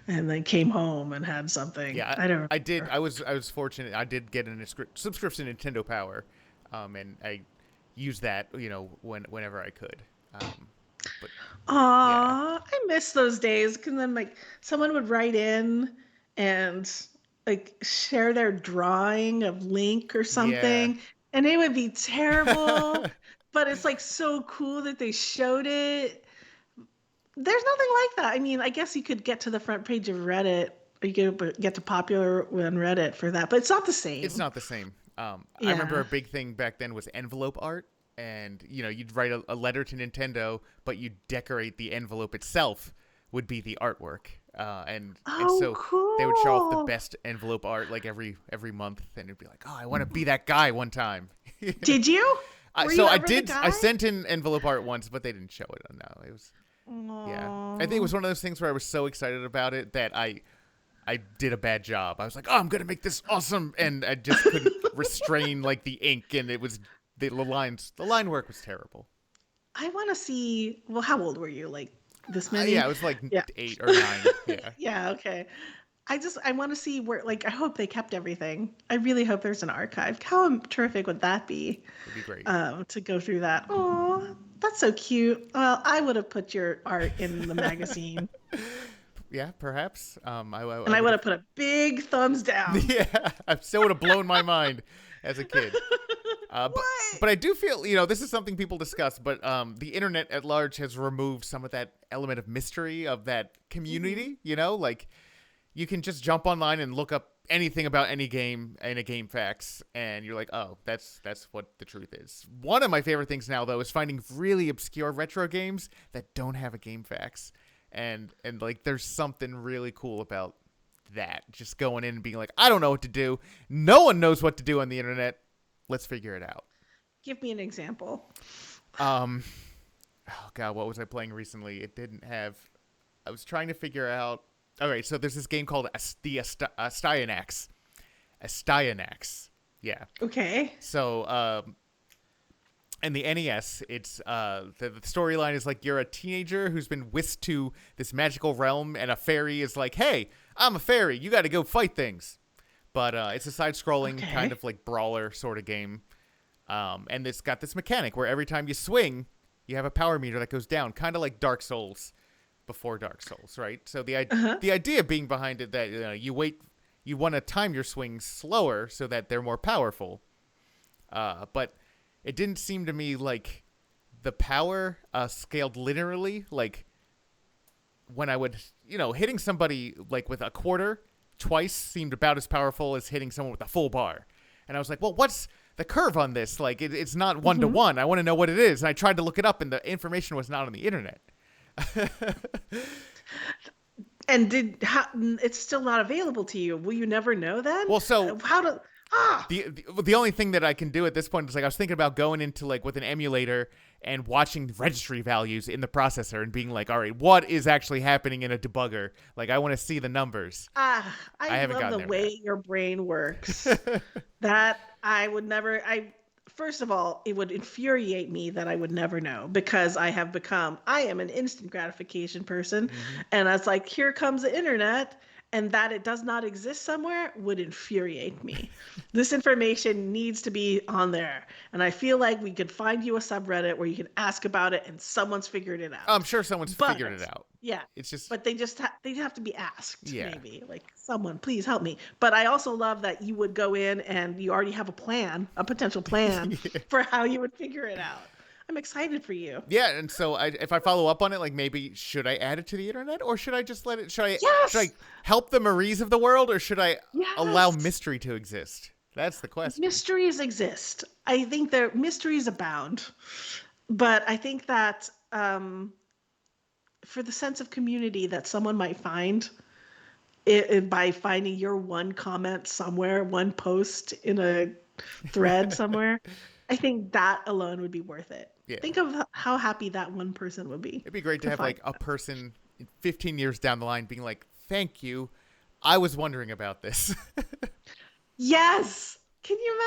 and then came home and had something. Yeah, I don't I did. remember. I was fortunate. I did get a subscription to Nintendo Power, and I used that whenever I could. But yeah, Aw, I miss those days because then like someone would write in and like share their drawing of Link or yeah. something, and it would be terrible, but it's like so cool that they showed it. There's nothing like that. I mean, I guess you could get to the front page of Reddit. Or you could get to popular on Reddit for that, but it's not the It's same. not the same. I remember a Yeah. big thing back then was envelope art, and you'd write a letter to Nintendo, but you'd decorate the envelope itself would be the artwork, and Oh, so they would show off the cool. best envelope art like every month, and it'd be like, oh, I want to be that guy one time. Did you? Were So you I ever the did. I guy? sent in envelope art once, but they didn't show it. No, it was yeah. I think it Aw. was one of those things where I was so excited about it that I did a bad job. I was like, "Oh, I'm gonna make this awesome," and I just couldn't restrain like the ink, and it was the line work was terrible. I want to see. Well, how old were you? Like this many? Yeah, it was like Yeah. 8 or 9. Yeah, Yeah. Okay. I want to see where. Like, I hope they kept everything. I really hope there's an archive. How terrific would that be? it'd be great. To go through that. Oh, that's so cute. Well, I would have put your art in the magazine, Yeah, perhaps. I and I would would have. have put a big thumbs down. Yeah, I still would have blown my mind as a kid. Uh, but What? but I do feel this is something people discuss, but the internet at large has removed some of that element of mystery of that Hmm. community. Like you can just jump online and look up anything about any game in a game facts, and you're like, oh, that's what the truth is. One of my favorite things now though is finding really obscure retro games that don't have a game facts, and like there's something really cool about that. Just going in and being like, I don't know what to do. No one knows what to do on the internet. Let's figure it out. Give me an example. Um, oh god, what was I playing recently? It didn't have. I was trying to figure out. All right, so there's this game called Astyanax. Astyanax. Yeah. Okay. So, and the NES, it's the storyline is like you're a teenager who's been whisked to this magical realm, and a fairy is like, "Hey, I'm a fairy. You got to go fight things." But it's a side-scrolling kind Okay. of like brawler sort of game, and it's got this mechanic where every time you swing, you have a power meter that goes down, kind of like Dark Souls before Dark Souls, right? So Uh huh. the idea being behind it that you want to time your swings slower so that they're more powerful. But it didn't seem to me like the power scaled linearly. Like when I would, hitting somebody like with a quarter twice seemed about as powerful as hitting someone with a full bar. And I was like, well, what's the curve on this? Like, it's not one to Hmm. one. I want to know what it is. And I tried to look it up, and the information was not on the internet. And it's still not available to you? Will you never know then? Well, so How to? Ah. the only thing that I can do at this point is like I was thinking about going into like with an emulator and watching registry values in the processor and being like, all right, what is actually happening in a debugger? Like I want to see the numbers. Ah, I I haven't love gotten the there way your brain works. yet. That I would never, I, first of all, it would infuriate me that I would never know because I am an instant gratification person. Hmm. And I was like, here comes the internet. And that it does not exist somewhere would infuriate me. This information needs to be on there. And I feel like we could find you a subreddit where you can ask about it and someone's figured it I'm out. sure someone's figured it But out. yeah, It's just but they have to be asked yeah. maybe like someone please help me. But I also love that you would go in and you already have a plan, a potential plan for how you would figure it out. I'm excited for you. Yeah, and so if I follow up on it, like maybe should I add it to the internet or should I just let it? Should I Yes. help the Maries of the world or should I allow Yes. mystery to exist? That's the question. Mysteries exist. I think there mysteries abound. But I think that for the sense of community that someone might find by finding your one comment somewhere, one post in a thread somewhere, I think that alone would be worth it. Yeah, Think of how happy that one person would be it'd be great to to have find like a that. person 15 years down the line being like, "Thank you, I was wondering about this." Yes. Can you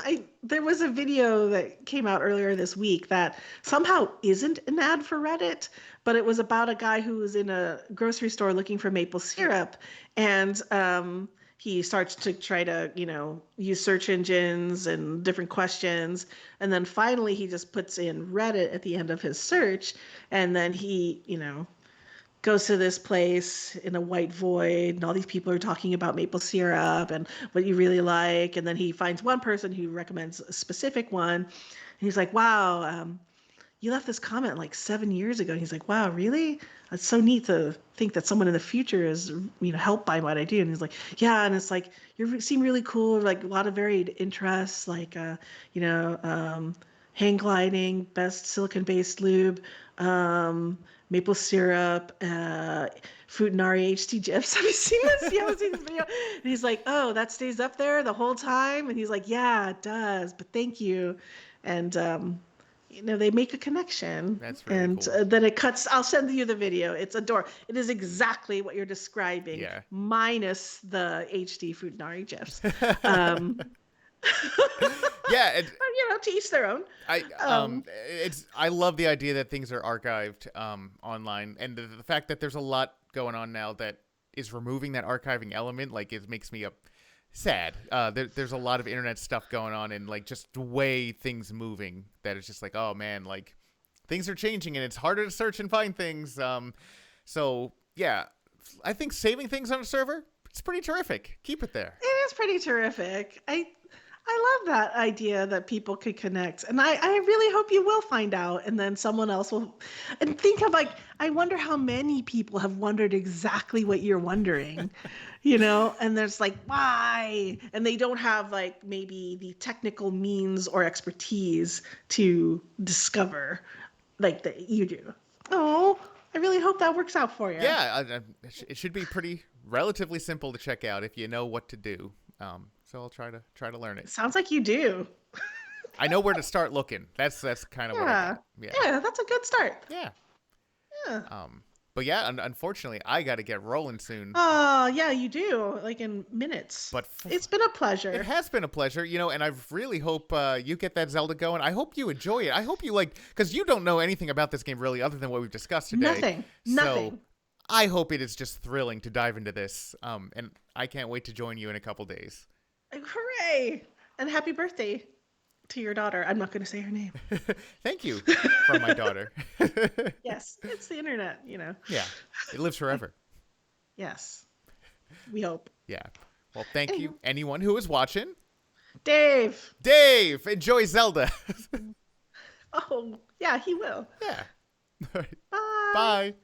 imagine? There was a video that came out earlier this week that somehow isn't an ad for Reddit, but it was about a guy who was in a grocery store looking for maple syrup, and he starts to try to, use search engines and different questions, and then finally he just puts in Reddit at the end of his search, and then he, goes to this place in a white void and all these people are talking about maple syrup and what you really like, and then he finds one person who recommends a specific one and he's like, wow, you left this comment like 7 years ago. And he's like, wow, really? It's so neat to think that someone in the future is, helped by what I do. And he's like, yeah. And it's like, you seem really cool. Like a lot of varied interests, like, you know, hang gliding, best silicon-based lube, maple syrup, Futanari HD GIFs. Have you seen this? You haven't seen this video? And he's like, oh, that stays up there the whole time? And he's like, yeah, it does, but thank you. And, they make a connection. That's really And cool. then it cuts. I'll send you the video. It's adorable. It is exactly what you're describing, Yeah. minus the HD Futanari GIFs. Um, Yeah, to each their own. Um, I love the idea that things are archived online, and the fact that there's a lot going on now that is removing that archiving element. Like, it makes me sad. There's a lot of internet stuff going on, and like just the way things moving, that it's just like, oh man, like things are changing and it's harder to search and find things. So yeah, I think saving things on a server, it's pretty terrific. Keep it there. It is pretty terrific. I love that idea that people could connect. And I really hope you will find out, and then someone else will. And think of, like, I wonder how many people have wondered exactly what you're wondering, and there's like, why? And they don't have like maybe the technical means or expertise to discover like that you do. Oh, I really hope that works out for you. Yeah, it should be pretty relatively simple to check out if you know what to do. So I'll try to learn it. Sounds like you do. I know where to start looking. That's kind of what I got. Yeah. Yeah, that's a good start. Yeah. Yeah. But yeah, unfortunately, I got to get rolling soon. Oh, yeah, you do. Like in minutes. But it's been a pleasure. It has been a pleasure, and I really hope you get that Zelda going. I hope you enjoy it. I hope you because you don't know anything about this game really other than what we've discussed today. Nothing. So I hope it is just thrilling to dive into this. And I can't wait to join you in a couple days. Hooray! And happy birthday to your daughter. I'm not going to say her name. Thank you from my daughter. Yes, it's the internet, Yeah, it lives forever. Yes, we hope. Yeah. Well, thank you, anyone who is watching. Dave, enjoy Zelda. Oh, yeah, he will. Yeah. Bye. Bye.